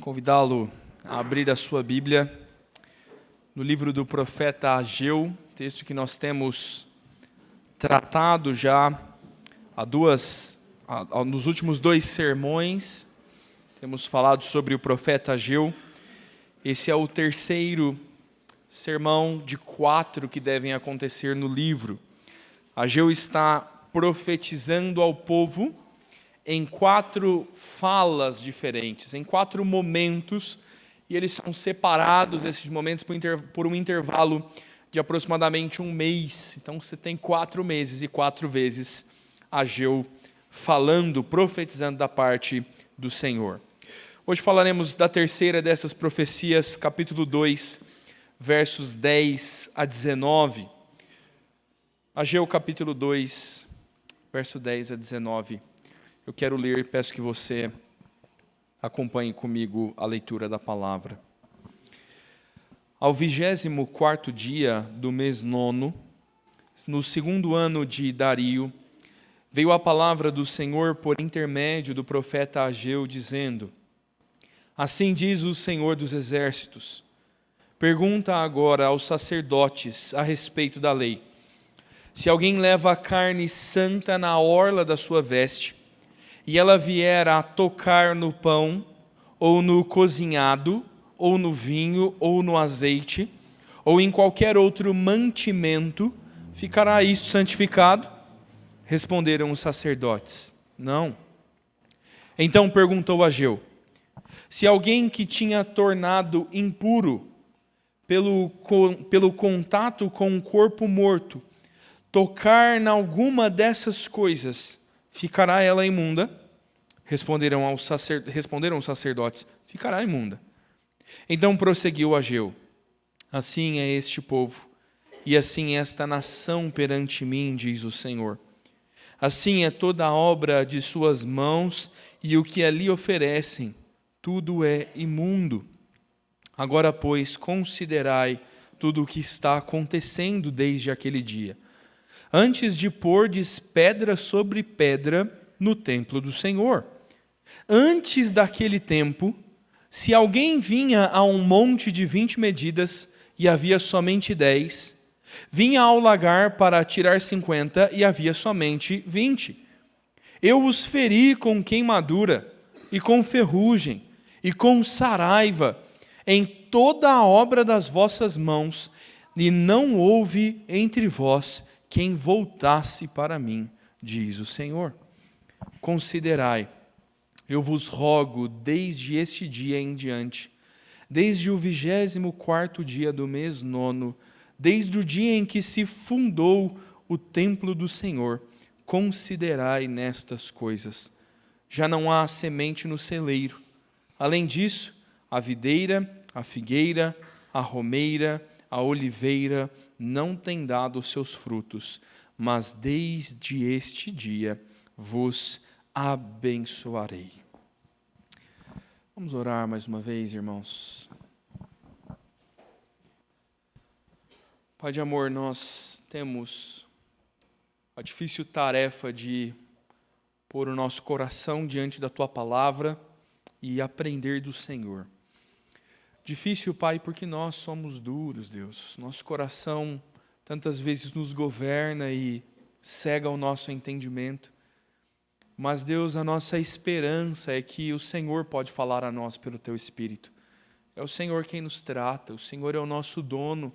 convidá-lo a abrir a sua Bíblia no livro do profeta Ageu, texto que nós temos tratado já nos últimos dois sermões. Temos falado sobre o profeta Ageu. Esse é o terceiro sermão de 4 que devem acontecer no livro. Ageu está profetizando ao povo em 4 falas diferentes, em 4 momentos, e eles são separados, esses momentos, por um intervalo de aproximadamente um mês. Então você tem 4 meses e 4 vezes Ageu falando, profetizando da parte do Senhor. Hoje falaremos da terceira dessas profecias, capítulo 2, versos 10 a 19. Ageu capítulo 2, verso 10 a 19. Eu quero ler, peço que você acompanhe comigo a leitura da palavra. Ao 24º dia do mês 9, no 2º ano de Dario, veio a palavra do Senhor por intermédio do profeta Ageu, dizendo: Assim diz o Senhor dos Exércitos, pergunta agora aos sacerdotes a respeito da lei. Se alguém leva a carne santa na orla da sua veste, e ela vier a tocar no pão, ou no cozinhado, ou no vinho, ou no azeite, ou em qualquer outro mantimento, ficará isso santificado? Responderam os sacerdotes: não. Então perguntou Ageu: se alguém que tinha tornado impuro pelo contato com um corpo morto, tocar em alguma dessas coisas, ficará ela imunda? Responderam os sacerdotes: ficará imunda. Então prosseguiu Ageu: assim é este povo, e assim é esta nação perante mim, diz o Senhor. Assim é toda a obra de suas mãos, e o que ali oferecem, tudo é imundo. Agora, pois, considerai tudo o que está acontecendo desde aquele dia, antes de pordes pedra sobre pedra no templo do Senhor. Antes daquele tempo, se alguém vinha a um monte de 20 medidas e havia somente 10, vinha ao lagar para tirar 50 e havia somente 20. Eu os feri com queimadura, e com ferrugem, e com saraiva, em toda a obra das vossas mãos, e não houve entre vós quem voltasse para mim, diz o Senhor. Considerai, eu vos rogo, desde este dia em diante, desde o 24º dia do mês 9, desde o dia em que se fundou o templo do Senhor, considerai nestas coisas. Já não há semente no celeiro. Além disso, a videira, a figueira, a romeira, a oliveira não têm dado os seus frutos, mas desde este dia vos abençoarei. Vamos orar mais uma vez, irmãos. Pai de amor, nós temos a difícil tarefa de pôr o nosso coração diante da Tua palavra e aprender do Senhor. Difícil, Pai, porque nós somos duros, Deus. Nosso coração tantas vezes nos governa e cega o nosso entendimento. Mas, Deus, a nossa esperança é que o Senhor pode falar a nós pelo Teu Espírito. É o Senhor quem nos trata, o Senhor é o nosso dono,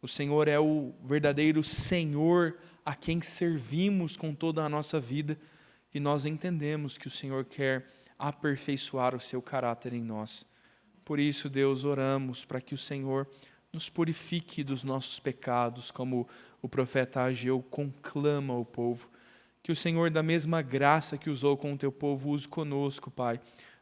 o Senhor é o verdadeiro Senhor a quem servimos com toda a nossa vida, e nós entendemos que o Senhor quer aperfeiçoar o Seu caráter em nós. Por isso, Deus, oramos para que o Senhor nos purifique dos nossos pecados, como o profeta Ageu conclama ao povo. Que o Senhor, da mesma graça que usou com o Teu povo, use conosco, Pai,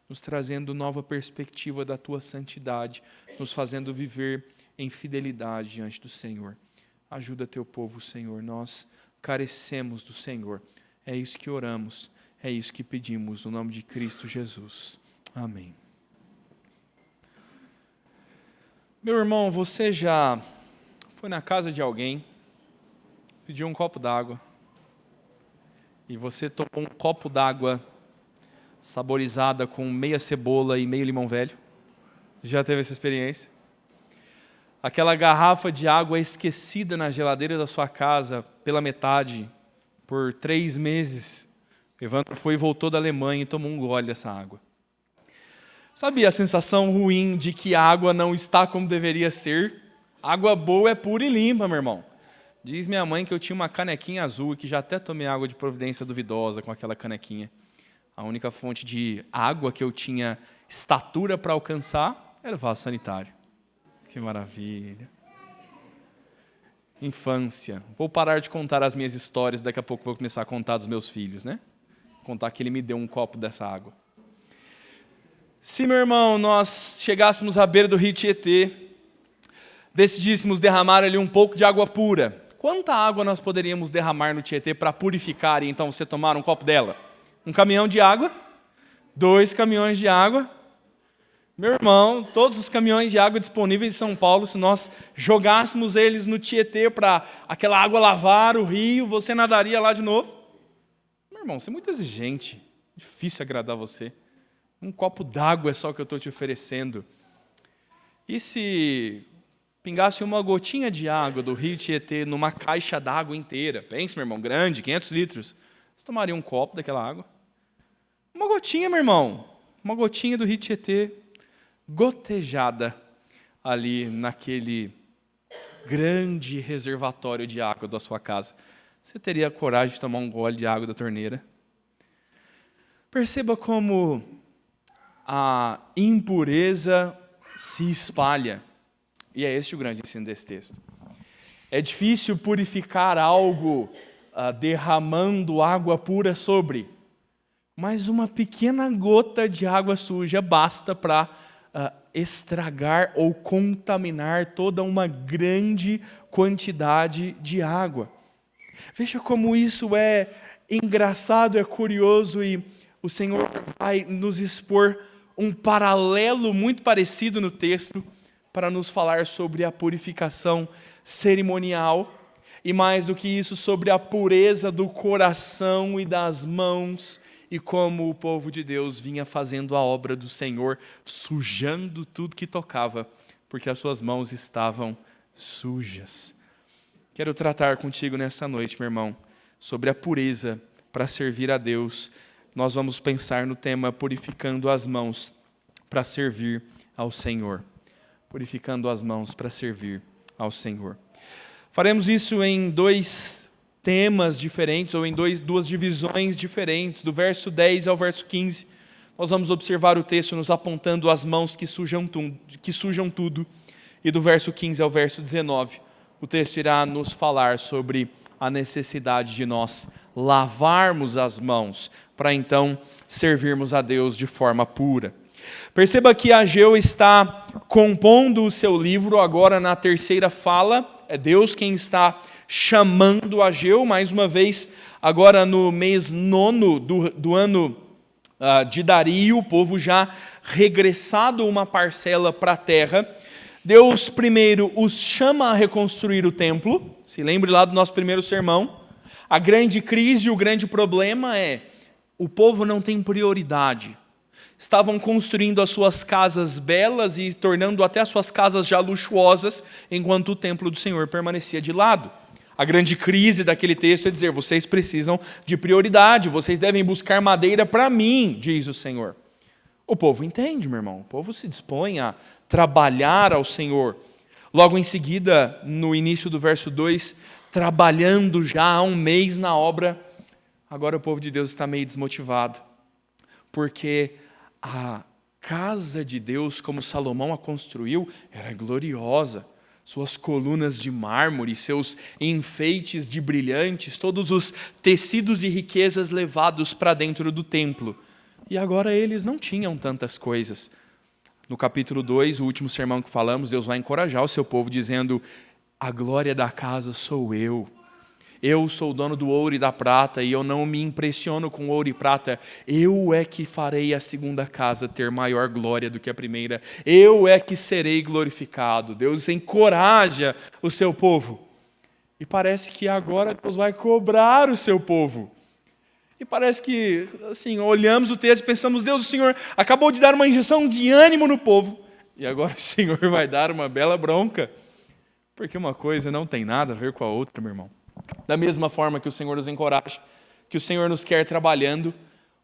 nos trazendo nova perspectiva da Tua santidade, nos fazendo viver em fidelidade diante do Senhor. Ajuda Teu povo, Senhor, nós carecemos do Senhor. É isso que oramos, é isso que pedimos, no nome de Cristo Jesus. Amém. Meu irmão, você já foi na casa de alguém, pediu um copo d'água, e você tomou um copo d'água saborizada com meia cebola e meio limão velho? Já teve essa experiência? Aquela garrafa de água esquecida na geladeira da sua casa pela metade, por 3 meses. Evandro foi e voltou da Alemanha e tomou um gole dessa água. Sabe a sensação ruim de que a água não está como deveria ser? Água boa é pura e limpa, meu irmão. Diz minha mãe que eu tinha uma canequinha azul e que já até tomei água de providência duvidosa com aquela canequinha. A única fonte de água que eu tinha estatura para alcançar era o vaso sanitário. Que maravilha. Infância. Vou parar de contar as minhas histórias, daqui a pouco vou começar a contar dos meus filhos, né? Contar que ele me deu um copo dessa água. Se, meu irmão, nós chegássemos à beira do rio Tietê, decidíssemos derramar ali um pouco de água pura, quanta água nós poderíamos derramar no Tietê para purificar e então você tomar um copo dela? Um caminhão de água? 2 caminhões de água? Meu irmão, todos os caminhões de água disponíveis em São Paulo, se nós jogássemos eles no Tietê para aquela água lavar o rio, você nadaria lá de novo? Meu irmão, você é muito exigente, difícil agradar você. Um copo d'água é só o que eu estou te oferecendo. E se pingasse uma gotinha de água do rio Tietê numa caixa d'água inteira? Pense, meu irmão, grande, 500 litros. Você tomaria um copo daquela água? Uma gotinha, meu irmão. Uma gotinha do rio Tietê, gotejada ali naquele grande reservatório de água da sua casa. Você teria coragem de tomar um gole de água da torneira? Perceba como a impureza se espalha. E é este o grande ensino desse texto. É difícil purificar algo derramando água pura sobre, mas uma pequena gota de água suja basta para estragar ou contaminar toda uma grande quantidade de água. Veja como isso é engraçado, é curioso, e o Senhor vai nos expor um paralelo muito parecido no texto para nos falar sobre a purificação cerimonial e, mais do que isso, sobre a pureza do coração e das mãos e como o povo de Deus vinha fazendo a obra do Senhor, sujando tudo que tocava, porque as suas mãos estavam sujas. Quero tratar contigo nessa noite, meu irmão, sobre a pureza para servir a Deus. Nós vamos pensar no tema purificando as mãos para servir ao Senhor. Purificando as mãos para servir ao Senhor. Faremos isso em 2 temas diferentes, ou em duas divisões diferentes, do verso 10 ao verso 15. Nós vamos observar o texto nos apontando as mãos que sujam tudo, e do verso 15 ao verso 19, o texto irá nos falar sobre a necessidade de nós lavarmos as mãos, para então servirmos a Deus de forma pura. Perceba que Ageu está compondo o seu livro agora na terceira fala, é Deus quem está chamando Ageu, mais uma vez, agora no mês 9 do ano de Dario, o povo já regressado uma parcela para a terra. Deus primeiro os chama a reconstruir o templo, se lembre lá do nosso primeiro sermão. A grande crise, o grande problema é, o povo não tem prioridade. Estavam construindo as suas casas belas e tornando até as suas casas já luxuosas, enquanto o templo do Senhor permanecia de lado. A grande crise daquele texto é dizer, vocês precisam de prioridade, vocês devem buscar madeira para mim, diz o Senhor. O povo entende, meu irmão, o povo se dispõe a trabalhar ao Senhor. Logo em seguida, no início do verso 2, trabalhando já há 1 mês na obra, agora o povo de Deus está meio desmotivado, porque a casa de Deus, como Salomão a construiu, era gloriosa. Suas colunas de mármore, seus enfeites de brilhantes, todos os tecidos e riquezas levados para dentro do templo. E agora eles não tinham tantas coisas. No capítulo 2, o último sermão que falamos, Deus vai encorajar o seu povo dizendo, a glória da casa sou eu. Eu sou o dono do ouro e da prata e eu não me impressiono com ouro e prata. Eu é que farei a segunda casa ter maior glória do que a primeira. Eu é que serei glorificado. Deus encoraja o seu povo. E parece que agora Deus vai cobrar o seu povo. E parece que, assim, olhamos o texto e pensamos, Deus, o Senhor acabou de dar uma injeção de ânimo no povo. E agora o Senhor vai dar uma bela bronca, porque uma coisa não tem nada a ver com a outra, meu irmão. Da mesma forma que o Senhor nos encoraja, que o Senhor nos quer trabalhando,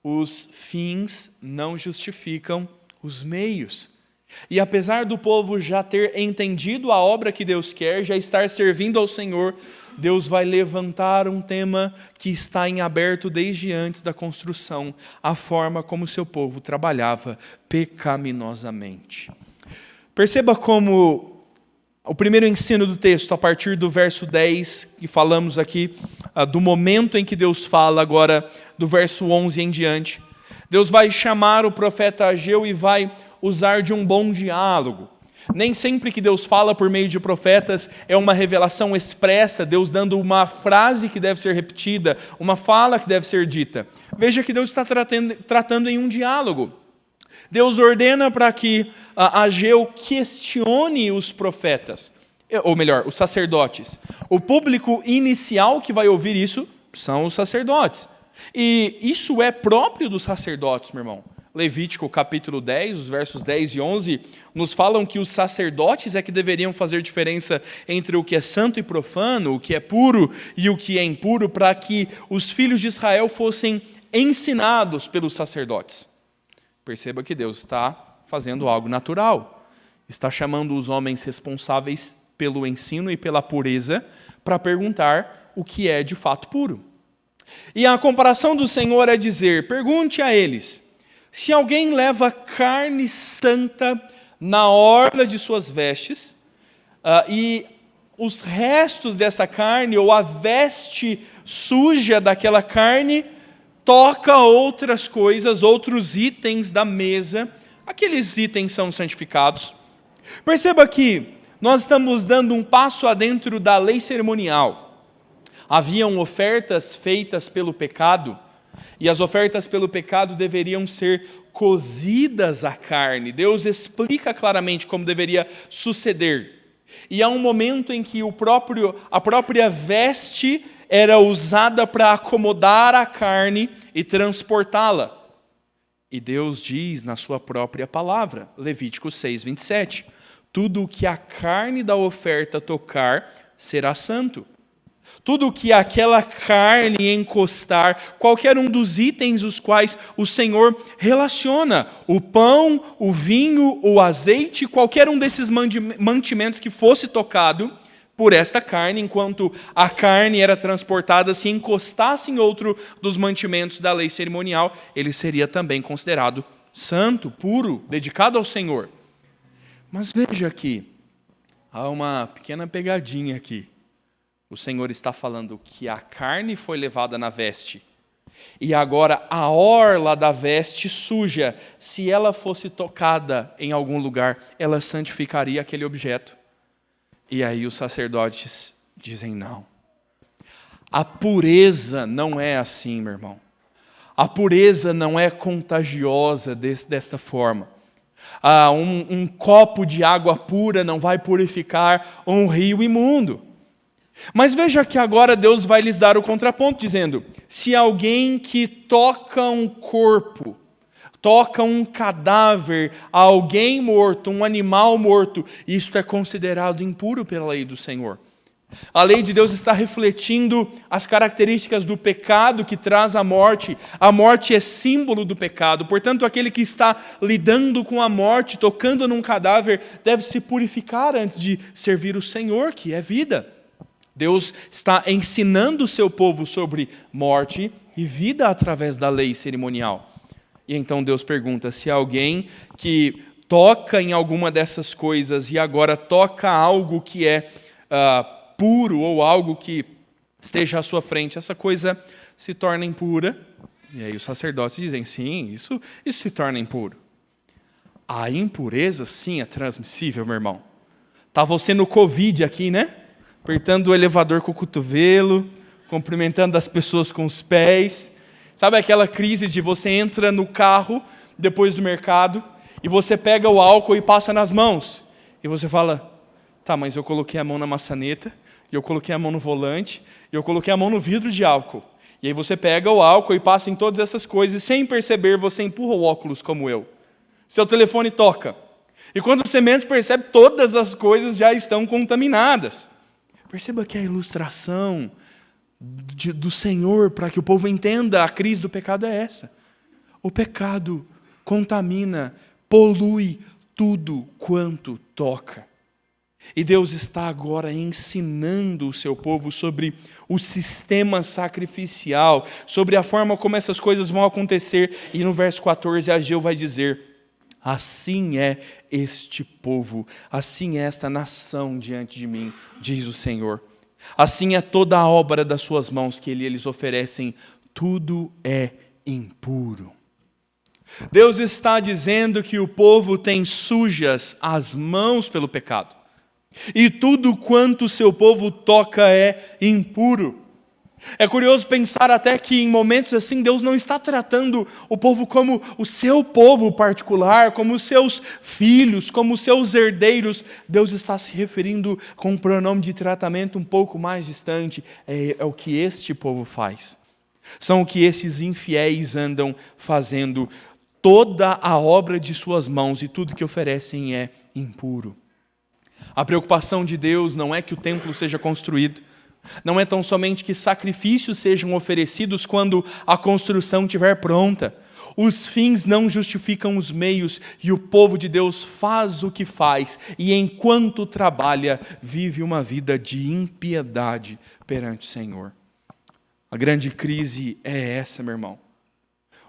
os fins não justificam os meios. E apesar do povo já ter entendido a obra que Deus quer, já estar servindo ao Senhor, Deus vai levantar um tema que está em aberto desde antes da construção, a forma como o seu povo trabalhava pecaminosamente. Perceba como o primeiro ensino do texto, a partir do verso 10, que falamos aqui, do momento em que Deus fala agora, do verso 11 em diante, Deus vai chamar o profeta Ageu e vai usar de um bom diálogo. Nem sempre que Deus fala por meio de profetas é uma revelação expressa, Deus dando uma frase que deve ser repetida, uma fala que deve ser dita. Veja que Deus está tratando em um diálogo. Deus ordena para que Ageu questione os profetas, ou melhor, os sacerdotes. O público inicial que vai ouvir isso são os sacerdotes. E isso é próprio dos sacerdotes, meu irmão. Levítico capítulo 10, os versos 10 e 11, nos falam que os sacerdotes é que deveriam fazer diferença entre o que é santo e profano, o que é puro e o que é impuro, para que os filhos de Israel fossem ensinados pelos sacerdotes. Perceba que Deus está fazendo algo natural. Está chamando os homens responsáveis pelo ensino e pela pureza para perguntar o que é de fato puro. E a comparação do Senhor é dizer, pergunte a eles, se alguém leva carne santa na orla de suas vestes, e os restos dessa carne, ou a veste suja daquela carne, toca outras coisas, outros itens da mesa, aqueles itens são santificados. Perceba que nós estamos dando um passo adentro da lei cerimonial. Haviam ofertas feitas pelo pecado, e as ofertas pelo pecado deveriam ser cozidas à carne. Deus explica claramente como deveria suceder. E há um momento em que a própria veste era usada para acomodar a carne e transportá-la. E Deus diz na sua própria palavra, Levítico 6, 27, tudo o que a carne da oferta tocar será santo. Tudo que aquela carne encostar, qualquer um dos itens os quais o Senhor relaciona, o pão, o vinho, o azeite, qualquer um desses mantimentos que fosse tocado por esta carne, enquanto a carne era transportada, se encostasse em outro dos mantimentos da lei cerimonial, ele seria também considerado santo, puro, dedicado ao Senhor. Mas veja aqui, há uma pequena pegadinha aqui. O Senhor está falando que a carne foi levada na veste, e agora a orla da veste suja, se ela fosse tocada em algum lugar, ela santificaria aquele objeto. E aí os sacerdotes dizem não. A pureza não é assim, meu irmão. A pureza não é contagiosa desta forma. Um copo de água pura não vai purificar um rio imundo. Mas veja que agora Deus vai lhes dar o contraponto, dizendo, se alguém que toca um corpo, toca um cadáver, alguém morto, um animal morto, isto é considerado impuro pela lei do Senhor. A lei de Deus está refletindo as características do pecado que traz a morte. A morte é símbolo do pecado. Portanto, aquele que está lidando com a morte, tocando num cadáver, deve se purificar antes de servir o Senhor, que é vida. Deus está ensinando o seu povo sobre morte e vida através da lei cerimonial. E então Deus pergunta, se alguém que toca em alguma dessas coisas e agora toca algo que é puro ou algo que esteja à sua frente, essa coisa se torna impura. E aí os sacerdotes dizem, sim, isso se torna impuro. A impureza, sim, é transmissível, meu irmão. Está você no Covid aqui, né? Apertando o elevador com o cotovelo, cumprimentando as pessoas com os pés. Sabe aquela crise de você entra no carro depois do mercado e você pega o álcool e passa nas mãos. E você fala, tá, mas eu coloquei a mão na maçaneta, e eu coloquei a mão no volante, e eu coloquei a mão no vidro de álcool. E aí você pega o álcool e passa em todas essas coisas, e sem perceber você empurra o óculos como eu. Seu telefone toca. E quando a semente percebe, todas as coisas já estão contaminadas. Perceba que a ilustração do Senhor, para que o povo entenda a crise do pecado, é essa. O pecado contamina, polui tudo quanto toca. E Deus está agora ensinando o seu povo sobre o sistema sacrificial, sobre a forma como essas coisas vão acontecer. E no verso 14, Ageu vai dizer: assim é este povo, assim é esta nação diante de mim, diz o Senhor. Assim é toda a obra das suas mãos que eles oferecem, tudo é impuro. Deus está dizendo que o povo tem sujas as mãos pelo pecado. E tudo quanto o seu povo toca é impuro. É curioso pensar até que em momentos assim Deus não está tratando o povo como o seu povo particular, como os seus filhos, como os seus herdeiros. Deus está se referindo com um pronome de tratamento um pouco mais distante. É o que este povo faz. São o que esses infiéis andam fazendo. Toda a obra de suas mãos e tudo que oferecem é impuro. A preocupação de Deus não é que o templo seja construído, não é tão somente que sacrifícios sejam oferecidos quando a construção estiver pronta. Os fins não justificam os meios e o povo de Deus faz o que faz e enquanto trabalha vive uma vida de impiedade perante o Senhor. A grande crise é essa, meu irmão.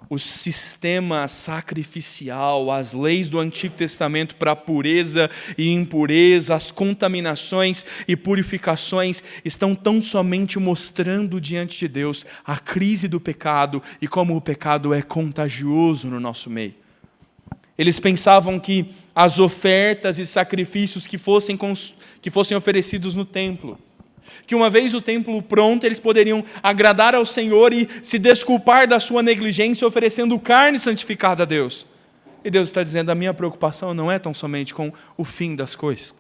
O sistema sacrificial, as leis do Antigo Testamento para pureza e impureza, as contaminações e purificações estão tão somente mostrando diante de Deus a crise do pecado e como o pecado é contagioso no nosso meio. Eles pensavam que as ofertas e sacrifícios que fossem oferecidos no templo, que uma vez o templo pronto, eles poderiam agradar ao Senhor e se desculpar da sua negligência oferecendo carne santificada a Deus. E Deus está dizendo: a minha preocupação não é tão somente com o fim das coisas,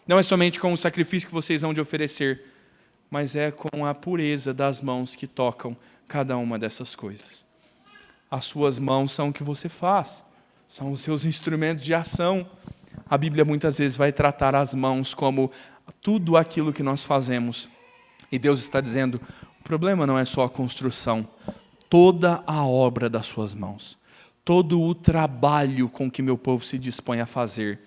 não é somente com o sacrifício que vocês hão de oferecer, mas é com a pureza das mãos que tocam cada uma dessas coisas. As suas mãos são o que você faz, são os seus instrumentos de ação. A Bíblia muitas vezes vai tratar as mãos como tudo aquilo que nós fazemos. E Deus está dizendo: o problema não é só a construção, toda a obra das suas mãos, todo o trabalho com que meu povo se dispõe a fazer,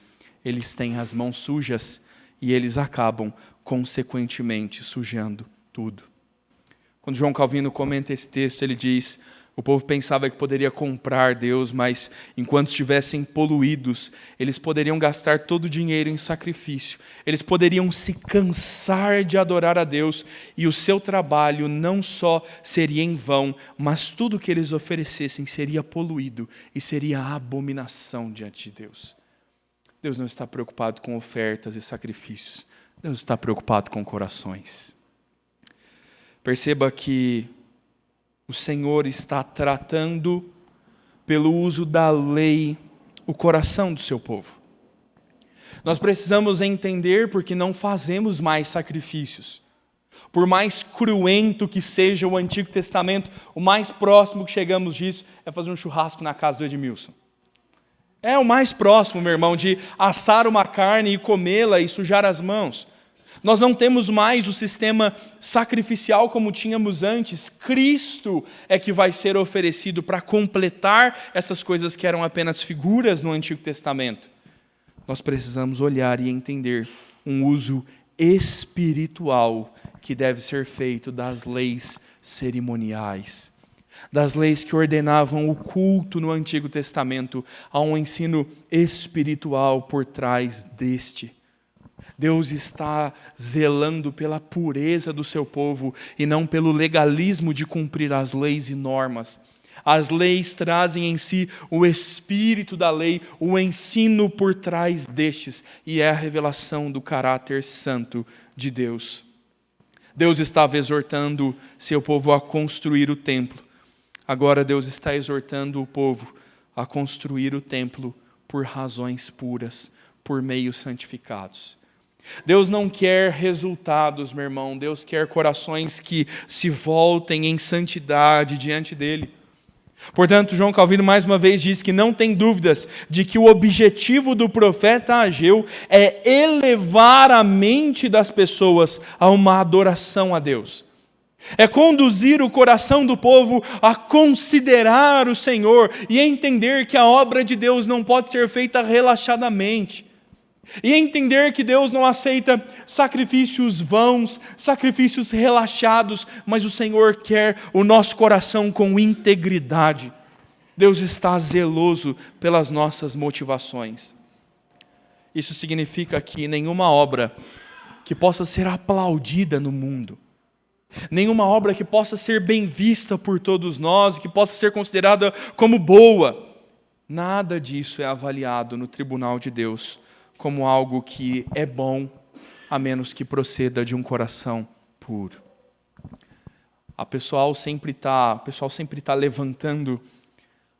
eles têm as mãos sujas e eles acabam, consequentemente, sujando tudo. Quando João Calvino comenta esse texto, ele diz: o povo pensava que poderia comprar Deus, mas enquanto estivessem poluídos, eles poderiam gastar todo o dinheiro em sacrifício. Eles poderiam se cansar de adorar a Deus e o seu trabalho não só seria em vão, mas tudo que eles oferecessem seria poluído e seria abominação diante de Deus. Deus não está preocupado com ofertas e sacrifícios. Deus está preocupado com corações. Perceba que o Senhor está tratando, pelo uso da lei, o coração do seu povo. Nós precisamos entender porque não fazemos mais sacrifícios. Por mais cruento que seja o Antigo Testamento, o mais próximo que chegamos disso é fazer um churrasco na casa do Edmilson. É o mais próximo, meu irmão, de assar uma carne e comê-la e sujar as mãos. Nós não temos mais o sistema sacrificial como tínhamos antes. Cristo é que vai ser oferecido para completar essas coisas que eram apenas figuras no Antigo Testamento. Nós precisamos olhar e entender um uso espiritual que deve ser feito das leis cerimoniais, das leis que ordenavam o culto no Antigo Testamento. Há um ensino espiritual por trás deste. Deus está zelando pela pureza do seu povo e não pelo legalismo de cumprir as leis e normas. As leis trazem em si o espírito da lei, o ensino por trás destes, e é a revelação do caráter santo de Deus. Deus estava exortando seu povo a construir o templo. Agora Deus está exortando o povo a construir o templo por razões puras, por meios santificados. Deus não quer resultados, meu irmão. Deus quer corações que se voltem em santidade diante dele. Portanto, João Calvino mais uma vez diz que não tem dúvidas de que o objetivo do profeta Ageu é elevar a mente das pessoas a uma adoração a Deus. É conduzir o coração do povo a considerar o Senhor e entender que a obra de Deus não pode ser feita relaxadamente. E entender que Deus não aceita sacrifícios vãos, sacrifícios relaxados, mas o Senhor quer o nosso coração com integridade. Deus está zeloso pelas nossas motivações. Isso significa que nenhuma obra que possa ser aplaudida no mundo, nenhuma obra que possa ser bem vista por todos nós, que possa ser considerada como boa, nada disso é avaliado no tribunal de Deus como algo que é bom, a menos que proceda de um coração puro. O pessoal sempre está levantando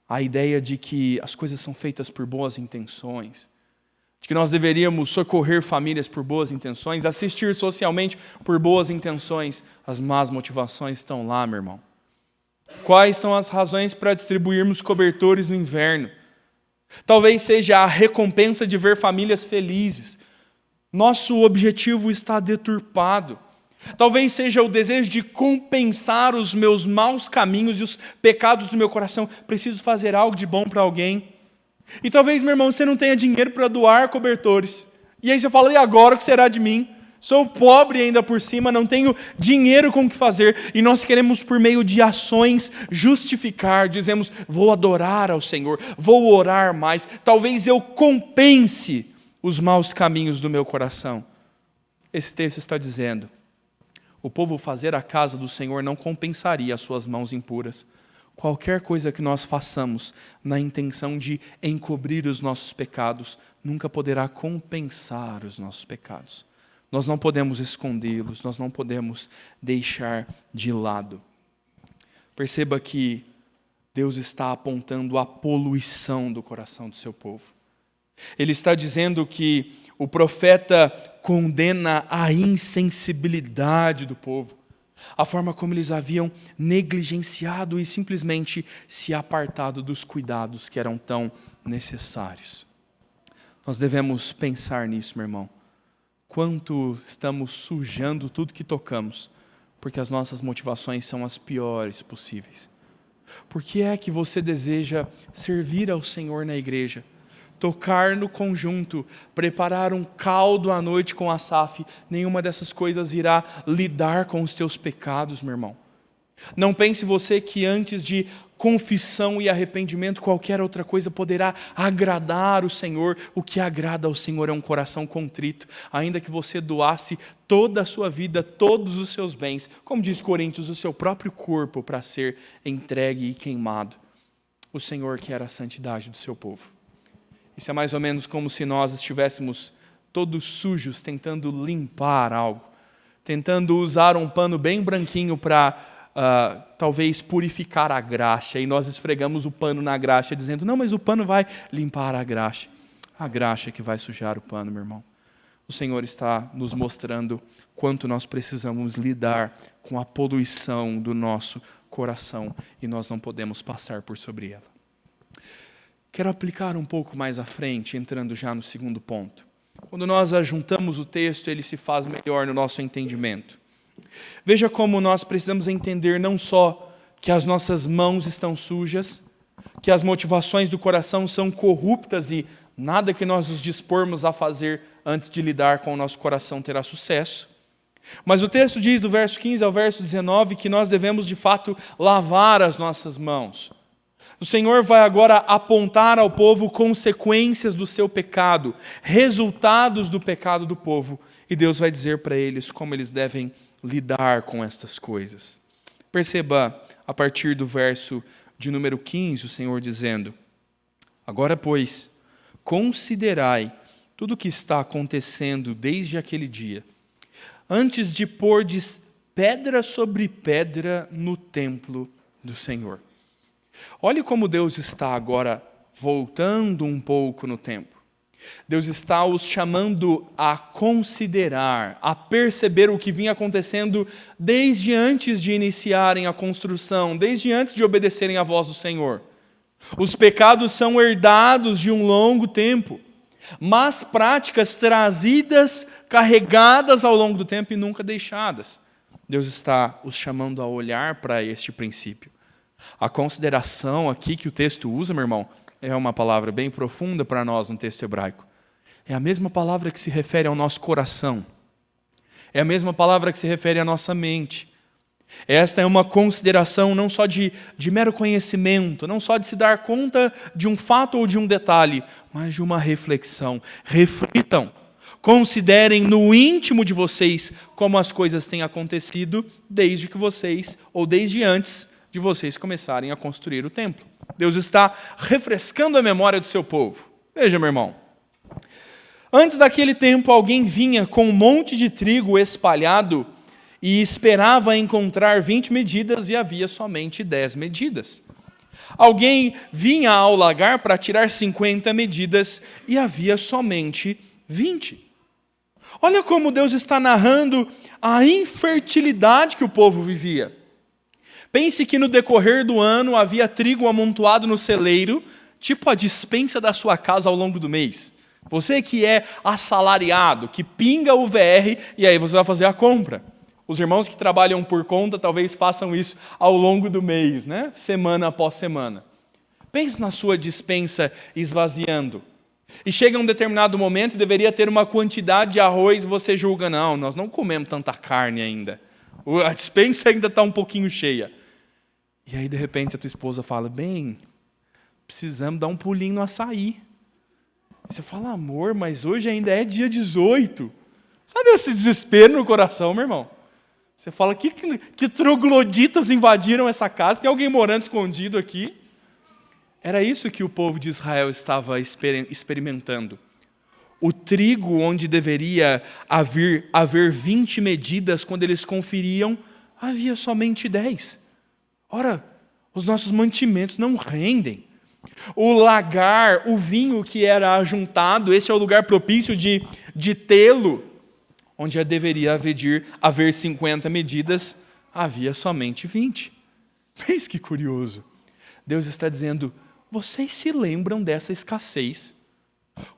a ideia de que as coisas são feitas por boas intenções, de que nós deveríamos socorrer famílias por boas intenções, assistir socialmente por boas intenções. As más motivações estão lá, meu irmão. Quais são as razões para distribuirmos cobertores no inverno? Talvez seja a recompensa de ver famílias felizes. Nosso objetivo está deturpado. Talvez seja o desejo de compensar os meus maus caminhos e os pecados do meu coração. Preciso fazer algo de bom para alguém. E talvez, meu irmão, você não tenha dinheiro para doar cobertores. E aí você fala, e agora o que será de mim? Sou pobre ainda por cima, não tenho dinheiro com o que fazer. E nós queremos, por meio de ações, justificar. Dizemos, vou adorar ao Senhor, vou orar mais. Talvez eu compense os maus caminhos do meu coração. Esse texto está dizendo, o povo fazer a casa do Senhor não compensaria as suas mãos impuras. Qualquer coisa que nós façamos na intenção de encobrir os nossos pecados, nunca poderá compensar os nossos pecados. Nós não podemos escondê-los, nós não podemos deixar de lado. Perceba que Deus está apontando a poluição do coração do seu povo. Ele está dizendo que o profeta condena a insensibilidade do povo, a forma como eles haviam negligenciado e simplesmente se apartado dos cuidados que eram tão necessários. Nós devemos pensar nisso, meu irmão. Quanto estamos sujando tudo que tocamos, porque as nossas motivações são as piores possíveis. Por que é que você deseja servir ao Senhor na igreja? Tocar no conjunto, preparar um caldo à noite com Asaf, nenhuma dessas coisas irá lidar com os teus pecados, meu irmão. Não pense você que antes de confissão e arrependimento, qualquer outra coisa poderá agradar o Senhor. O que agrada ao Senhor é um coração contrito, ainda que você doasse toda a sua vida, todos os seus bens, como diz Coríntios, o seu próprio corpo para ser entregue e queimado. O Senhor quer a santidade do seu povo. Isso é mais ou menos como se nós estivéssemos todos sujos tentando limpar algo, tentando usar um pano bem branquinho para talvez purificar a graxa, e nós esfregamos o pano na graxa dizendo, não, mas o pano vai limpar a graxa é que vai sujar o pano, meu irmão. O Senhor está nos mostrando quanto nós precisamos lidar com a poluição do nosso coração, e nós não podemos passar por sobre ela. Quero aplicar um pouco mais à frente, entrando já no segundo ponto. Quando nós ajuntamos o texto, ele se faz melhor no nosso entendimento. Veja como nós precisamos entender não só que as nossas mãos estão sujas, que as motivações do coração são corruptas e nada que nós nos dispormos a fazer antes de lidar com o nosso coração terá sucesso. Mas o texto diz do verso 15 ao verso 19 que nós devemos de fato lavar as nossas mãos. O Senhor vai agora apontar ao povo consequências do seu pecado, resultados do pecado do povo, e Deus vai dizer para eles como eles devem lidar com estas coisas. Perceba a partir do verso de número 15, o Senhor dizendo, agora, pois, considerai tudo o que está acontecendo desde aquele dia, antes de pordes pedra sobre pedra no templo do Senhor. Olhe como Deus está agora voltando um pouco no tempo. Deus está os chamando a considerar, a perceber o que vinha acontecendo desde antes de iniciarem a construção, desde antes de obedecerem à voz do Senhor. Os pecados são herdados de um longo tempo, mas práticas trazidas, carregadas ao longo do tempo e nunca deixadas. Deus está os chamando a olhar para este princípio. A consideração aqui que o texto usa, meu irmão, é uma palavra bem profunda para nós no texto hebraico. É a mesma palavra que se refere ao nosso coração. É a mesma palavra que se refere à nossa mente. Esta é uma consideração não só de mero conhecimento, não só de se dar conta de um fato ou de um detalhe, mas de uma reflexão. Reflitam, considerem no íntimo de vocês como as coisas têm acontecido desde que vocês, ou desde antes de vocês começarem a construir o templo. Deus está refrescando a memória do seu povo. Veja, meu irmão. Antes daquele tempo, alguém vinha com um monte de trigo espalhado e esperava encontrar 20 medidas e havia somente 10 medidas. Alguém vinha ao lagar para tirar 50 medidas e havia somente 20. Olha como Deus está narrando a infertilidade que o povo vivia. Pense que no decorrer do ano havia trigo amontoado no celeiro, tipo a despensa da sua casa ao longo do mês. Você que é assalariado, que pinga o VR e aí você vai fazer a compra. Os irmãos que trabalham por conta talvez façam isso ao longo do mês, né? Semana após semana. Pense na sua despensa esvaziando. E chega um determinado momento e deveria ter uma quantidade de arroz e você julga, não, nós não comemos tanta carne ainda. A despensa ainda está um pouquinho cheia. E aí de repente a tua esposa fala, bem, precisamos dar um pulinho no açaí. Você fala, amor, mas hoje ainda é dia 18. Sabe esse desespero no coração, meu irmão? Você fala, que trogloditas invadiram essa casa? Tem alguém morando escondido aqui? Era isso que o povo de Israel estava experimentando. O trigo onde deveria haver 20 medidas, quando eles conferiam, havia somente 10. Ora, os nossos mantimentos não rendem. O lagar, o vinho que era ajuntado, esse é o lugar propício de tê-lo, onde deveria haver 50 medidas, havia somente 20. Eis que curioso. Deus está dizendo, vocês se lembram dessa escassez?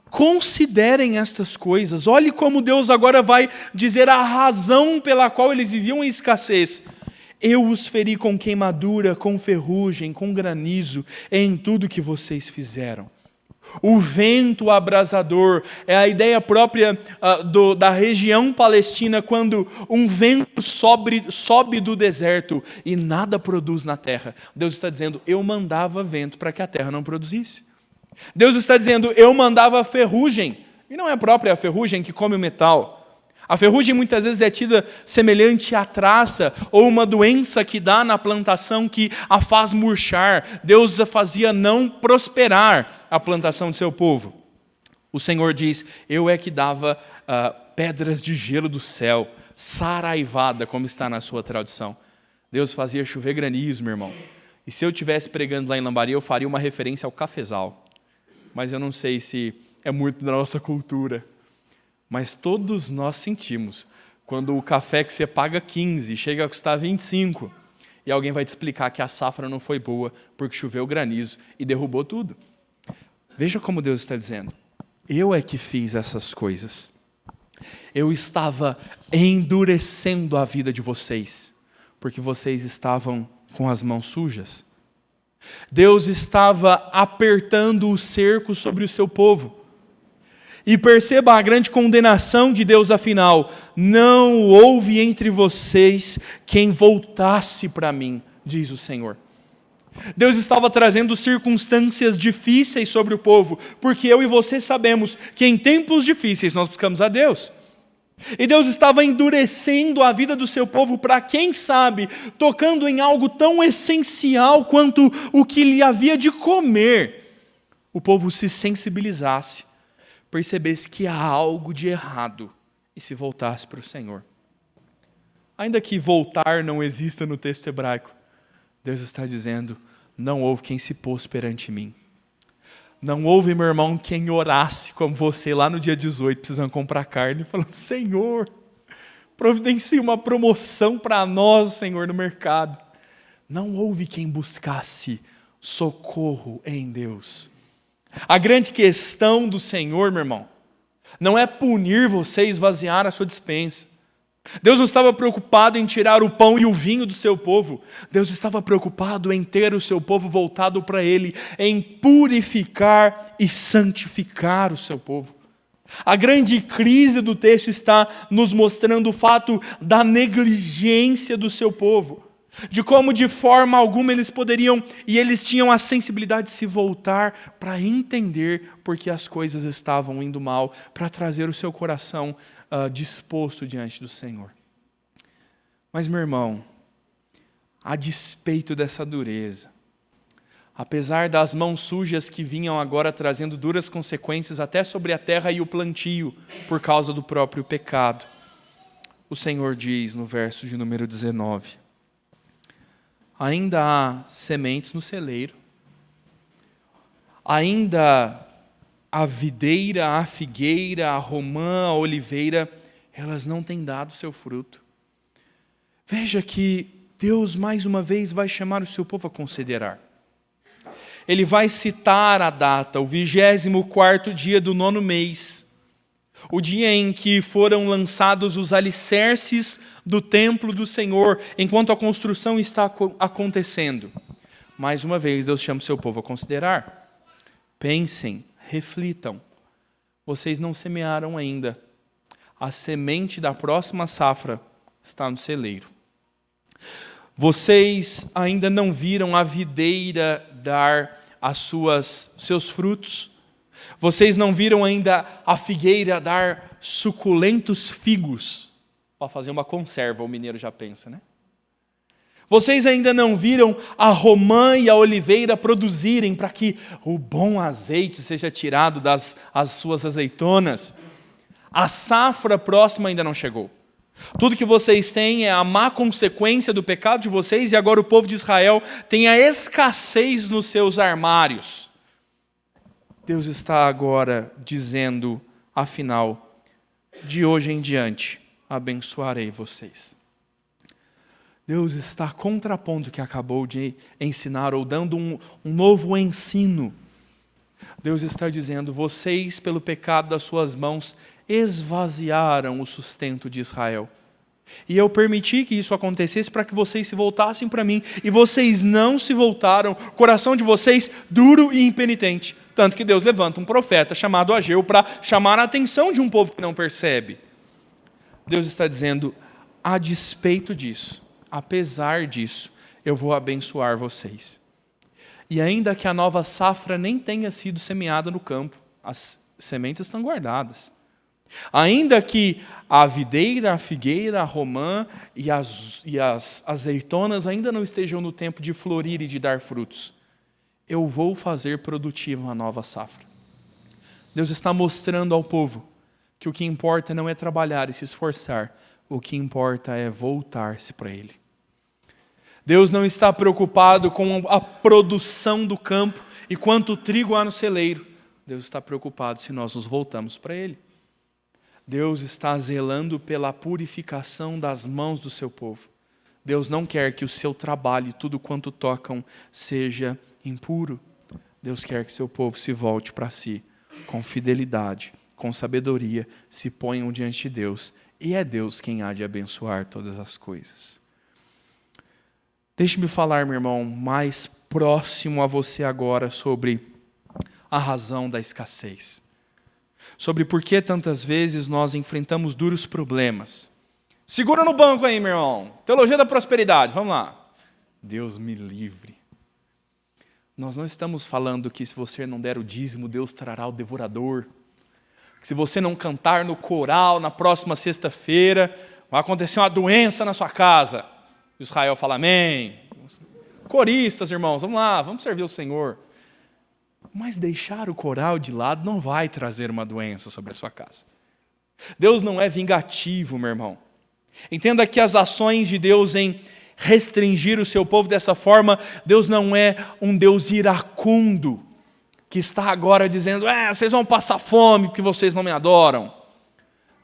Considerem estas coisas. Olhe como Deus agora vai dizer a razão pela qual eles viviam em escassez. Eu os feri com queimadura, com ferrugem, com granizo, em tudo que vocês fizeram. O vento abrasador é a ideia própria da região palestina, quando um vento sobe do deserto e nada produz na terra. Deus está dizendo, eu mandava vento para que a terra não produzisse. Deus está dizendo, eu mandava ferrugem, e não é a própria ferrugem que come o metal. A ferrugem muitas vezes é tida semelhante à traça ou uma doença que dá na plantação que a faz murchar. Deus a fazia não prosperar a plantação de seu povo. O Senhor diz, eu é que dava pedras de gelo do céu, saraivada, como está na sua tradução. Deus fazia chover granizo, meu irmão. E se eu estivesse pregando lá em Lambari, eu faria uma referência ao cafezal. Mas eu não sei se é muito da nossa cultura. Mas todos nós sentimos quando o café que você paga 15 chega a custar 25 e alguém vai te explicar que a safra não foi boa porque choveu granizo e derrubou tudo. Veja como Deus está dizendo. Eu é que fiz essas coisas. Eu estava endurecendo a vida de vocês porque vocês estavam com as mãos sujas. Deus estava apertando o cerco sobre o seu povo. E perceba a grande condenação de Deus afinal. Não houve entre vocês quem voltasse para mim, diz o Senhor. Deus estava trazendo circunstâncias difíceis sobre o povo, porque eu e você sabemos que em tempos difíceis nós buscamos a Deus. E Deus estava endurecendo a vida do seu povo para, quem sabe, tocando em algo tão essencial quanto o que lhe havia de comer, o povo se sensibilizasse, percebesse que há algo de errado e se voltasse para o Senhor. Ainda que voltar não exista no texto hebraico, Deus está dizendo, não houve quem se pôs perante mim. Não houve, meu irmão, quem orasse como você lá no dia 18, precisando comprar carne, falando: Senhor, providencie uma promoção para nós, Senhor, no mercado. Não houve quem buscasse socorro em Deus. A grande questão do Senhor, meu irmão, não é punir você e esvaziar a sua despensa. Deus não estava preocupado em tirar o pão e o vinho do seu povo. Deus estava preocupado em ter o seu povo voltado para Ele, em purificar e santificar o seu povo. A grande crise do texto está nos mostrando o fato da negligência do seu povo, de como de forma alguma eles poderiam, e eles tinham a sensibilidade de se voltar para entender porque as coisas estavam indo mal, para trazer o seu coração disposto diante do Senhor. Mas, meu irmão, a despeito dessa dureza, apesar das mãos sujas que vinham agora trazendo duras consequências até sobre a terra e o plantio por causa do próprio pecado, o Senhor diz no verso de número 19: ainda há sementes no celeiro, ainda a videira, a figueira, a romã, a oliveira, elas não têm dado seu fruto. Veja que Deus mais uma vez vai chamar o seu povo a considerar. Ele vai citar a data, o 24º dia do 9º mês, o dia em que foram lançados os alicerces do templo do Senhor, enquanto a construção está acontecendo. Mais uma vez, Deus chama o seu povo a considerar. Pensem, reflitam. Vocês não semearam ainda. A semente da próxima safra está no celeiro. Vocês ainda não viram a videira dar seus frutos. Vocês não viram ainda a figueira dar suculentos figos. Para fazer uma conserva, o mineiro já pensa, né? Vocês ainda não viram a romã e a oliveira produzirem para que o bom azeite seja tirado das suas azeitonas. A safra próxima ainda não chegou. Tudo que vocês têm é a má consequência do pecado de vocês, e agora o povo de Israel tem a escassez nos seus armários. Deus está agora dizendo, afinal, de hoje em diante, abençoarei vocês. Deus está contrapondo o que acabou de ensinar, ou dando um novo ensino. Deus está dizendo: vocês, pelo pecado das suas mãos, esvaziaram o sustento de Israel. E eu permiti que isso acontecesse para que vocês se voltassem para mim, e vocês não se voltaram, o coração de vocês duro e impenitente. Tanto que Deus levanta um profeta chamado Ageu para chamar a atenção de um povo que não percebe. Deus está dizendo: a despeito disso, apesar disso, eu vou abençoar vocês. E ainda que a nova safra nem tenha sido semeada no campo, as sementes estão guardadas. Ainda que a videira, a figueira, a romã e as azeitonas ainda não estejam no tempo de florir e de dar frutos, eu vou fazer produtiva uma nova safra. Deus está mostrando ao povo que o que importa não é trabalhar e se esforçar, o que importa é voltar-se para Ele. Deus não está preocupado com a produção do campo e quanto trigo há no celeiro. Deus está preocupado se nós nos voltamos para Ele. Deus está zelando pela purificação das mãos do seu povo. Deus não quer que o seu trabalho e tudo quanto tocam seja impuro. Deus quer que seu povo se volte para si, com fidelidade, com sabedoria, se ponham diante de Deus, e é Deus quem há de abençoar todas as coisas. Deixe-me falar, meu irmão, mais próximo a você agora sobre a razão da escassez. Sobre por que tantas vezes nós enfrentamos duros problemas. Segura no banco aí, meu irmão. Teologia da prosperidade, vamos lá. Deus me livre. Nós não estamos falando que se você não der o dízimo, Deus trará o devorador. Que se você não cantar no coral na próxima sexta-feira, vai acontecer uma doença na sua casa. Israel fala amém. Coristas, irmãos, vamos lá, vamos servir o Senhor. Mas deixar o coral de lado não vai trazer uma doença sobre a sua casa. Deus não é vingativo, meu irmão. Entenda que as ações de Deus em restringir o seu povo dessa forma, Deus não é um Deus iracundo. que está agora dizendo, vocês vão passar fome porque vocês não me adoram.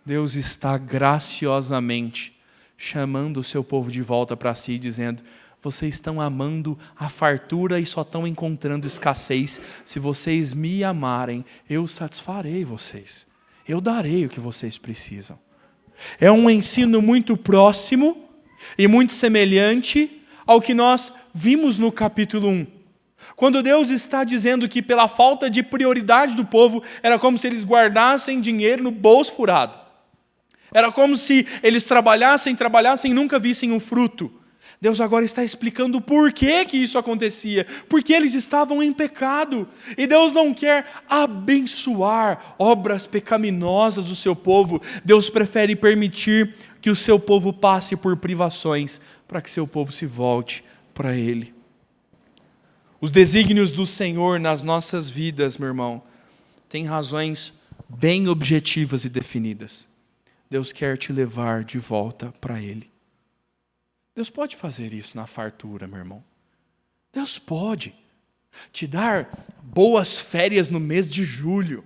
Deus está graciosamente chamando o seu povo de volta para si, dizendo, vocês estão amando a fartura e só estão encontrando escassez. Se vocês me amarem, eu satisfarei vocês. Eu darei o que vocês precisam. É um ensino muito próximo e muito semelhante ao que nós vimos no capítulo 1. Quando Deus está dizendo que pela falta de prioridade do povo, era como se eles guardassem dinheiro no bolso furado. Era como se eles trabalhassem e nunca vissem um fruto. Deus agora está explicando por que isso acontecia. Porque eles estavam em pecado. E Deus não quer abençoar obras pecaminosas do seu povo. Deus prefere permitir que o seu povo passe por privações para que seu povo se volte para Ele. Os desígnios do Senhor nas nossas vidas, meu irmão, têm razões bem objetivas e definidas. Deus quer te levar de volta para Ele. Deus pode fazer isso na fartura, meu irmão. Deus pode te dar boas férias no mês de julho.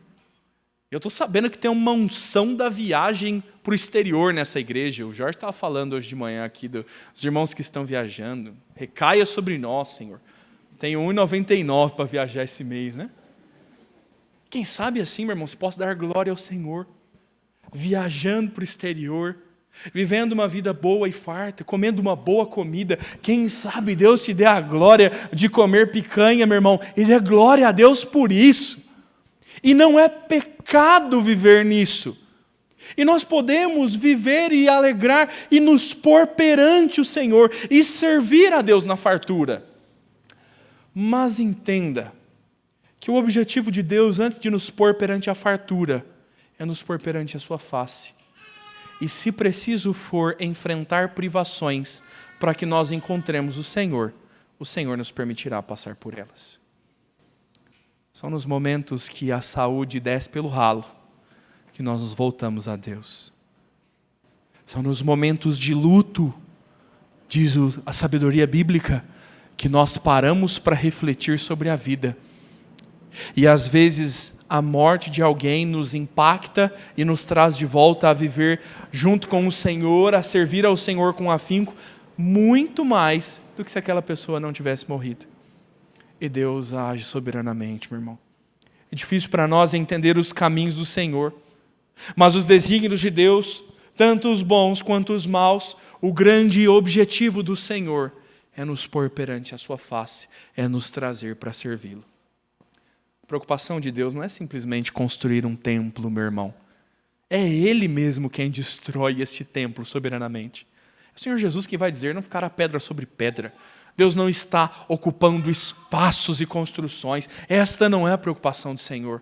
Eu estou sabendo que tem uma unção da viagem para o exterior nessa igreja. O Jorge estava falando hoje de manhã aqui dos irmãos que estão viajando. Recaia sobre nós, Senhor. Tenho R$1,99 para viajar esse mês, né? Quem sabe assim, meu irmão, você possa dar glória ao Senhor. Viajando para o exterior, vivendo uma vida boa e farta, comendo uma boa comida. Quem sabe Deus te dê a glória de comer picanha, meu irmão, e dê glória a Deus por isso. E não é pecado viver nisso. E nós podemos viver e alegrar e nos pôr perante o Senhor e servir a Deus na fartura. Mas entenda que o objetivo de Deus, antes de nos pôr perante a fartura, é nos pôr perante a sua face. E se preciso for enfrentar privações para que nós encontremos o Senhor nos permitirá passar por elas. São nos momentos que a saúde desce pelo ralo que nós nos voltamos a Deus. São nos momentos de luto, diz a sabedoria bíblica, que nós paramos para refletir sobre a vida. E às vezes a morte de alguém nos impacta e nos traz de volta a viver junto com o Senhor, a servir ao Senhor com afinco, muito mais do que se aquela pessoa não tivesse morrido. E Deus age soberanamente, meu irmão. É difícil para nós entender os caminhos do Senhor, mas os desígnios de Deus, tanto os bons quanto os maus, o grande objetivo do Senhor é nos pôr perante a sua face, é nos trazer para servi-lo. A preocupação de Deus não é simplesmente construir um templo, meu irmão. É Ele mesmo quem destrói este templo soberanamente. É o Senhor Jesus que vai dizer, não ficará pedra sobre pedra. Deus não está ocupando espaços e construções. Esta não é a preocupação do Senhor.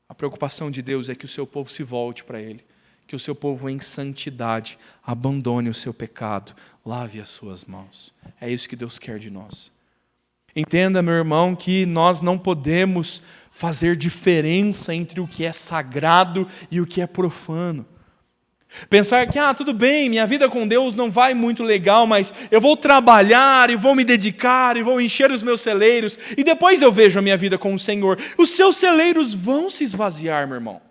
A preocupação de Deus é que o seu povo se volte para Ele. Que o seu povo em santidade abandone o seu pecado, lave as suas mãos. É isso que Deus quer de nós. Entenda, meu irmão, que nós não podemos fazer diferença entre o que é sagrado e o que é profano. Pensar que, tudo bem, minha vida com Deus não vai muito legal, mas eu vou trabalhar e vou me dedicar e vou encher os meus celeiros e depois eu vejo a minha vida com o Senhor. Os seus celeiros vão se esvaziar, meu irmão.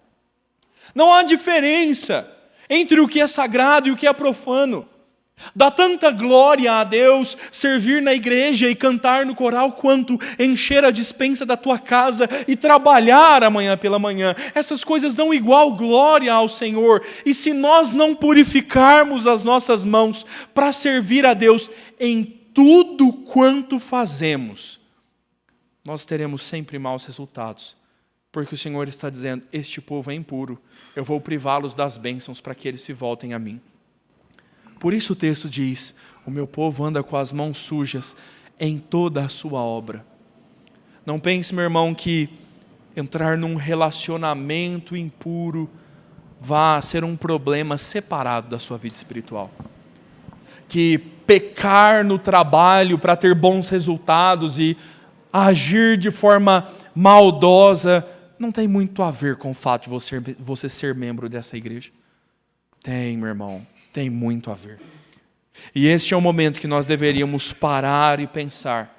Não há diferença entre o que é sagrado e o que é profano. Dá tanta glória a Deus servir na igreja e cantar no coral quanto encher a despensa da tua casa e trabalhar amanhã pela manhã. Essas coisas dão igual glória ao Senhor. E se nós não purificarmos as nossas mãos para servir a Deus em tudo quanto fazemos, nós teremos sempre maus resultados. Porque o Senhor está dizendo, este povo é impuro, eu vou privá-los das bênçãos para que eles se voltem a mim. Por isso o texto diz, o meu povo anda com as mãos sujas em toda a sua obra. Não pense, meu irmão, que entrar num relacionamento impuro vá ser um problema separado da sua vida espiritual. Que pecar no trabalho para ter bons resultados e agir de forma maldosa não tem muito a ver com o fato de você ser membro dessa igreja. Tem, meu irmão, tem muito a ver. E este é o momento que nós deveríamos parar e pensar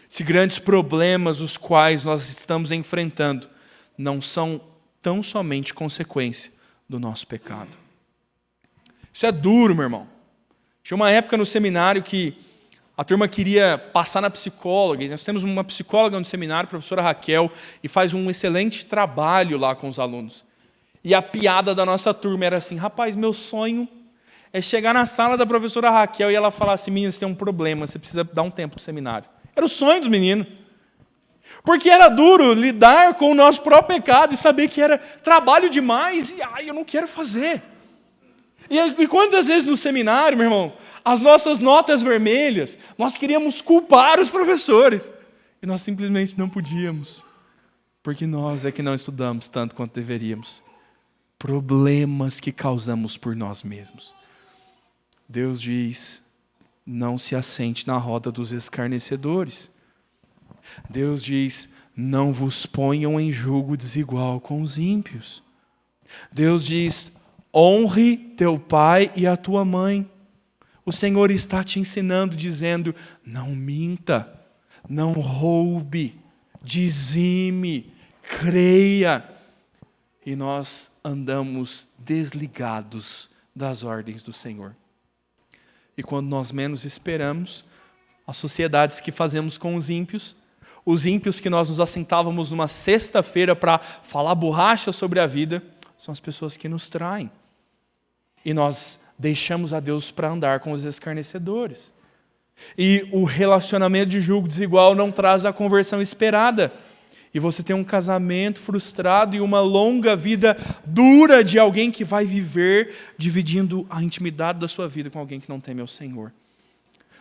se grandes problemas os quais nós estamos enfrentando não são tão somente consequência do nosso pecado. Isso é duro, meu irmão. Tinha uma época no seminário que a turma queria passar na psicóloga, e nós temos uma psicóloga no seminário, a professora Raquel, e faz um excelente trabalho lá com os alunos. E a piada da nossa turma era assim: rapaz, meu sonho é chegar na sala da professora Raquel e ela falar assim: menino, você tem um problema, você precisa dar um tempo para o seminário. Era o sonho dos meninos. Porque era duro lidar com o nosso próprio pecado e saber que era trabalho demais e eu não quero fazer. E quantas vezes no seminário, meu irmão, as nossas notas vermelhas, nós queríamos culpar os professores. E nós simplesmente não podíamos. Porque nós é que não estudamos tanto quanto deveríamos. Problemas que causamos por nós mesmos. Deus diz: não se assente na roda dos escarnecedores. Deus diz: não vos ponham em julgo desigual com os ímpios. Deus diz: honre teu pai e a tua mãe. O Senhor está te ensinando, dizendo: não minta, não roube, dizime, creia. E nós andamos desligados das ordens do Senhor. E quando nós menos esperamos, as sociedades que fazemos com os ímpios que nós nos assentávamos numa sexta-feira para falar borracha sobre a vida, são as pessoas que nos traem. E nós deixamos a Deus para andar com os escarnecedores. E o relacionamento de julgo desigual não traz a conversão esperada. E você tem um casamento frustrado e uma longa vida dura de alguém que vai viver dividindo a intimidade da sua vida com alguém que não teme ao Senhor.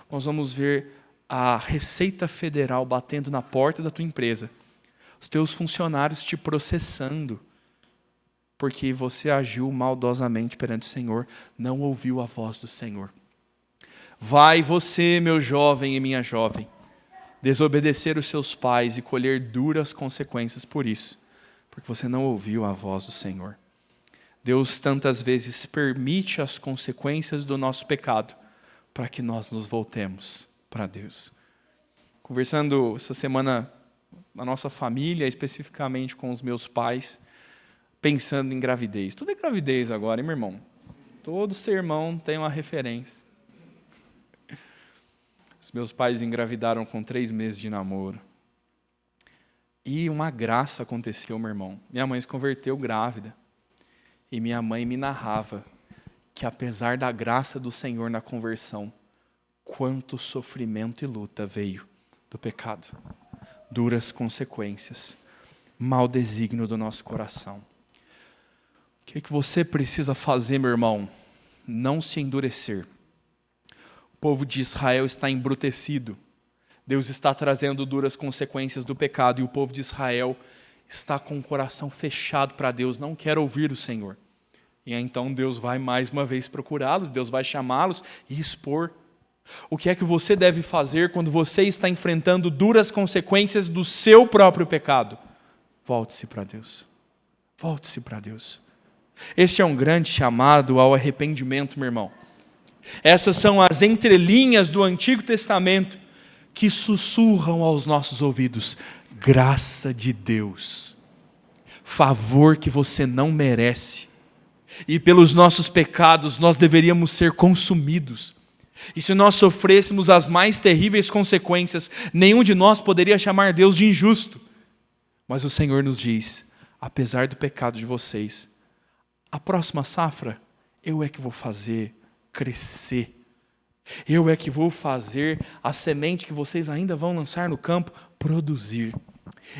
Nós vamos ver a Receita Federal batendo na porta da tua empresa, os teus funcionários te processando, porque você agiu maldosamente perante o Senhor, não ouviu a voz do Senhor. Vai você, meu jovem e minha jovem, desobedecer os seus pais e colher duras consequências por isso, porque você não ouviu a voz do Senhor. Deus tantas vezes permite as consequências do nosso pecado para que nós nos voltemos para Deus. Conversando essa semana na nossa família, especificamente com os meus pais, pensando em gravidez. Tudo é gravidez agora, hein, meu irmão? Todo sermão tem uma referência. Os meus pais engravidaram com 3 meses de namoro. E uma graça aconteceu, meu irmão. Minha mãe se converteu grávida. E minha mãe me narrava que, apesar da graça do Senhor na conversão, quanto sofrimento e luta veio do pecado. Duras consequências. Mau desígnio do nosso coração. O que você precisa fazer, meu irmão? Não se endurecer. O povo de Israel está embrutecido. Deus está trazendo duras consequências do pecado. E o povo de Israel está com o coração fechado para Deus. Não quer ouvir o Senhor. E então Deus vai mais uma vez procurá-los. Deus vai chamá-los e expor. O que é que você deve fazer quando você está enfrentando duras consequências do seu próprio pecado? Volte-se para Deus. Volte-se para Deus. Este é um grande chamado ao arrependimento, meu irmão. Essas são as entrelinhas do Antigo Testamento que sussurram aos nossos ouvidos: graça de Deus, favor que você não merece, e pelos nossos pecados nós deveríamos ser consumidos. E se nós sofrêssemos as mais terríveis consequências, nenhum de nós poderia chamar Deus de injusto. Mas o Senhor nos diz: apesar do pecado de vocês, a próxima safra eu é que vou fazer crescer. Eu é que vou fazer a semente que vocês ainda vão lançar no campo produzir.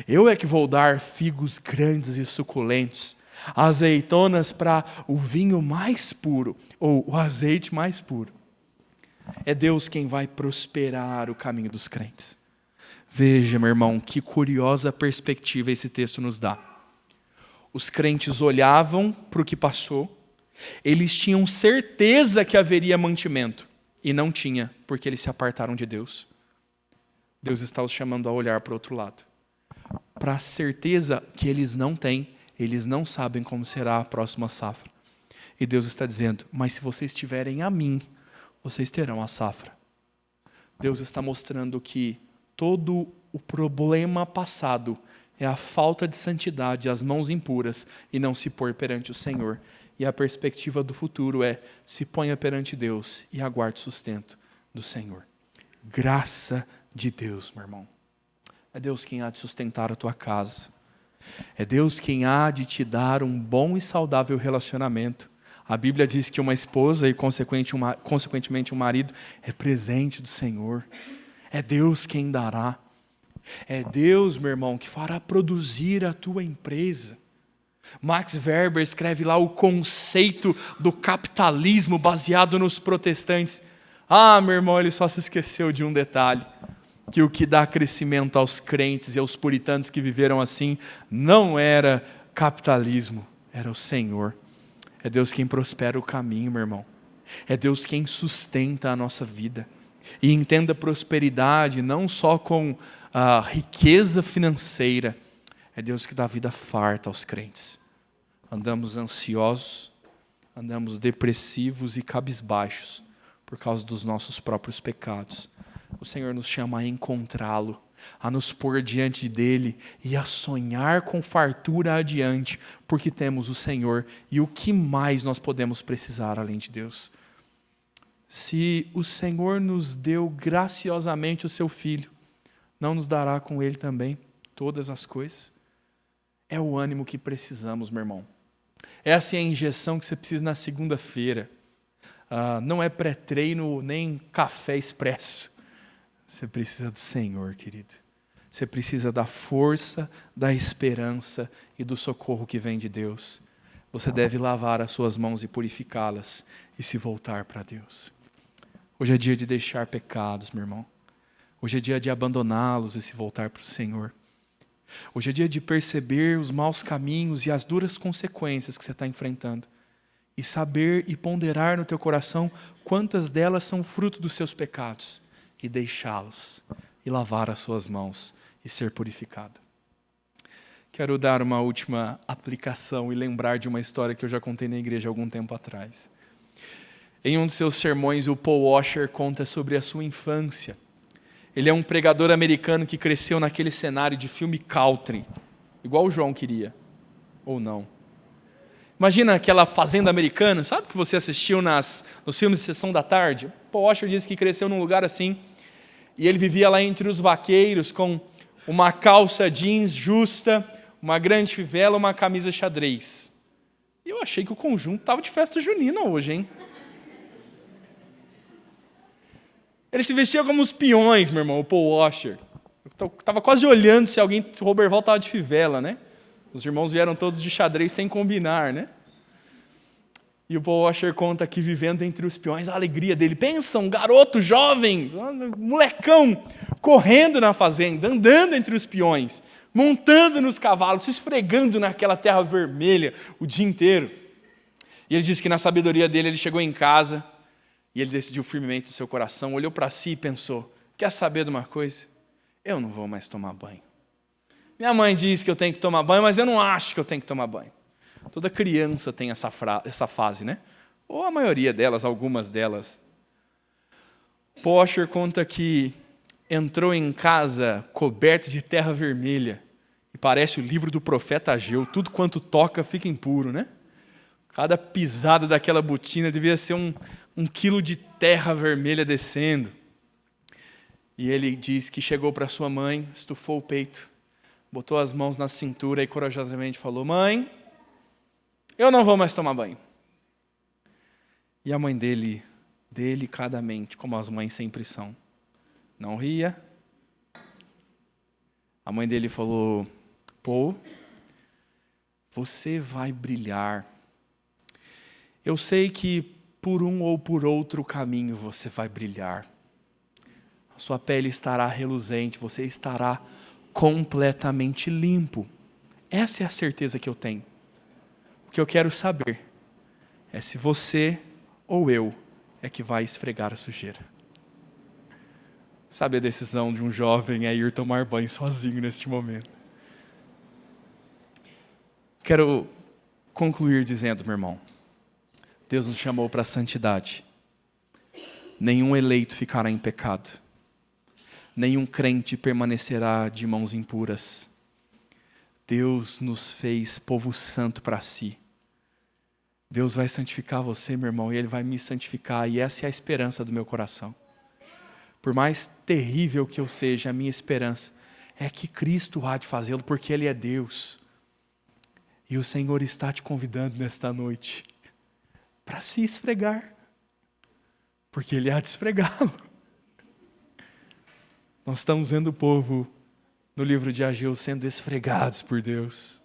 Eu é que vou dar figos grandes e suculentos, azeitonas para o vinho mais puro, ou o azeite mais puro. É Deus quem vai prosperar o caminho dos crentes. Veja, meu irmão, que curiosa perspectiva esse texto nos dá. Os crentes olhavam para o que passou, eles tinham certeza que haveria mantimento, e não tinha, porque eles se apartaram de Deus. Deus está os chamando a olhar para o outro lado. Para a certeza que eles não têm, eles não sabem como será a próxima safra. E Deus está dizendo: mas se vocês tiverem a mim, vocês terão a safra. Deus está mostrando que todo o problema passado é a falta de santidade, as mãos impuras e não se pôr perante o Senhor. E a perspectiva do futuro é: se ponha perante Deus e aguarde o sustento do Senhor. Graça de Deus, meu irmão. É Deus quem há de sustentar a tua casa. É Deus quem há de te dar um bom e saudável relacionamento. A Bíblia diz que uma esposa e, consequentemente, um marido é presente do Senhor. É Deus quem dará. É Deus, meu irmão, que fará produzir a tua empresa. Max Weber escreve lá o conceito do capitalismo baseado nos protestantes. Ah, meu irmão, ele só se esqueceu de um detalhe: que o que dá crescimento aos crentes e aos puritanos que viveram assim não era capitalismo, era o Senhor. É Deus quem prospera o caminho, meu irmão. É Deus quem sustenta a nossa vida. E entenda prosperidade não só com a riqueza financeira. É Deus que dá vida farta aos crentes. Andamos ansiosos, andamos depressivos e cabisbaixos por causa dos nossos próprios pecados. O Senhor nos chama a encontrá-lo, a nos pôr diante dele e a sonhar com fartura adiante, porque temos o Senhor. E o que mais nós podemos precisar além de Deus? Se o Senhor nos deu graciosamente o seu Filho, não nos dará com ele também todas as coisas? É o ânimo que precisamos, meu irmão. Essa é a injeção que você precisa na segunda-feira. Não é pré-treino nem café expresso. Você precisa do Senhor, querido. Você precisa da força, da esperança e do socorro que vem de Deus. Você deve lavar as suas mãos e purificá-las e se voltar para Deus. Hoje é dia de deixar pecados, meu irmão. Hoje é dia de abandoná-los e se voltar para o Senhor. Hoje é dia de perceber os maus caminhos e as duras consequências que você está enfrentando. E saber e ponderar no teu coração quantas delas são fruto dos seus pecados. E deixá-los, e lavar as suas mãos, e ser purificado. Quero dar uma última aplicação e lembrar de uma história que eu já contei na igreja há algum tempo atrás. Em um de seus sermões, o Paul Washer conta sobre a sua infância. Ele é um pregador americano que cresceu naquele cenário de filme country, igual o João queria, ou não. Imagina aquela fazenda americana, sabe que você assistiu nos filmes de sessão da tarde? Paul Washer diz que cresceu num lugar assim, e ele vivia lá entre os vaqueiros com uma calça jeans justa, uma grande fivela, uma camisa xadrez. E eu achei que o conjunto estava de festa junina hoje, hein? Ele se vestia como os peões, meu irmão, o Paul Washer. Eu estava quase olhando se o Roberval estava de fivela, né? Os irmãos vieram todos de xadrez sem combinar, né? E o Paul Washer conta que vivendo entre os peões, a alegria dele. Pensa, um garoto jovem, molecão, correndo na fazenda, andando entre os peões, montando nos cavalos, se esfregando naquela terra vermelha o dia inteiro. E ele disse que na sabedoria dele, ele chegou em casa e ele decidiu firmemente no seu coração, olhou para si e pensou: quer saber de uma coisa? Eu não vou mais tomar banho. Minha mãe diz que eu tenho que tomar banho, mas eu não acho que eu tenho que tomar banho. Toda criança tem essa fase, né? Ou a maioria delas, algumas delas. Paul Washer conta que entrou em casa coberto de terra vermelha. E parece o livro do profeta Ageu. Tudo quanto toca fica impuro, né? Cada pisada daquela botina devia ser um quilo de terra vermelha descendo. E ele diz que chegou para sua mãe, estufou o peito, botou as mãos na cintura e corajosamente falou: mãe, eu não vou mais tomar banho. E a mãe dele, delicadamente, como as mães sempre são, não ria. A mãe dele falou: Paul, você vai brilhar. Eu sei que por um ou por outro caminho você vai brilhar. A sua pele estará reluzente, você estará completamente limpo. Essa é a certeza que eu tenho. O que eu quero saber é se você ou eu é que vai esfregar a sujeira. Sabe, a decisão de um jovem é ir tomar banho sozinho neste momento. Quero concluir dizendo, meu irmão, Deus nos chamou para a santidade. Nenhum eleito ficará em pecado. nenhum crente permanecerá de mãos impuras. Deus nos fez povo santo para si. Deus vai santificar você, meu irmão, e Ele vai me santificar, e essa é a esperança do meu coração. Por mais terrível que eu seja, a minha esperança é que Cristo há de fazê-lo, porque Ele é Deus. E o Senhor está te convidando nesta noite para se esfregar, porque Ele há de esfregá-lo. Nós estamos vendo o povo no livro de Ageu sendo esfregados por Deus,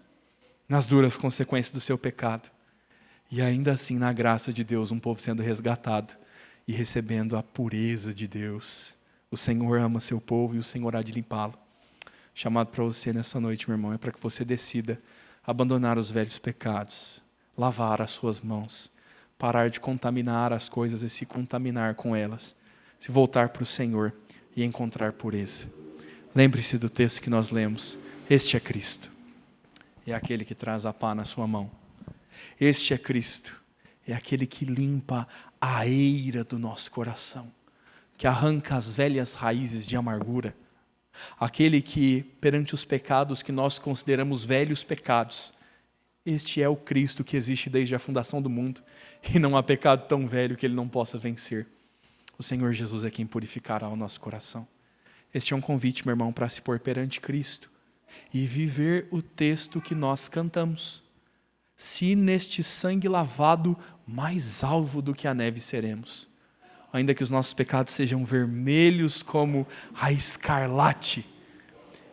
nas duras consequências do seu pecado. E ainda assim, na graça de Deus, um povo sendo resgatado e recebendo a pureza de Deus. O Senhor ama seu povo e o Senhor há de limpá-lo. Chamado para você nessa noite, meu irmão, é para que você decida abandonar os velhos pecados, lavar as suas mãos, parar de contaminar as coisas e se contaminar com elas, se voltar para o Senhor e encontrar pureza. Lembre-se do texto que nós lemos. Este é Cristo. É aquele que traz a pá na sua mão. Este é Cristo. É aquele que limpa a eira do nosso coração, que arranca as velhas raízes de amargura. Aquele que, perante os pecados que nós consideramos velhos pecados, este é o Cristo que existe desde a fundação do mundo, e não há pecado tão velho que Ele não possa vencer. O Senhor Jesus é quem purificará o nosso coração. Este é um convite, meu irmão, para se pôr perante Cristo e viver o texto que nós cantamos. Se neste sangue lavado, mais alvo do que a neve seremos. Ainda que os nossos pecados sejam vermelhos como a escarlate,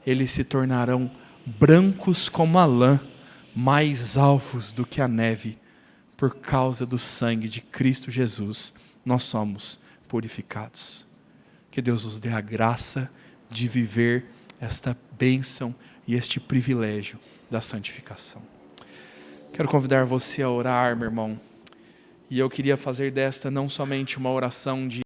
eles se tornarão brancos como a lã, mais alvos do que a neve. Por causa do sangue de Cristo Jesus, nós somos purificados. Que Deus nos dê a graça de viver esta bênção e este privilégio da santificação. Quero convidar você a orar, meu irmão. E eu queria fazer desta não somente uma oração de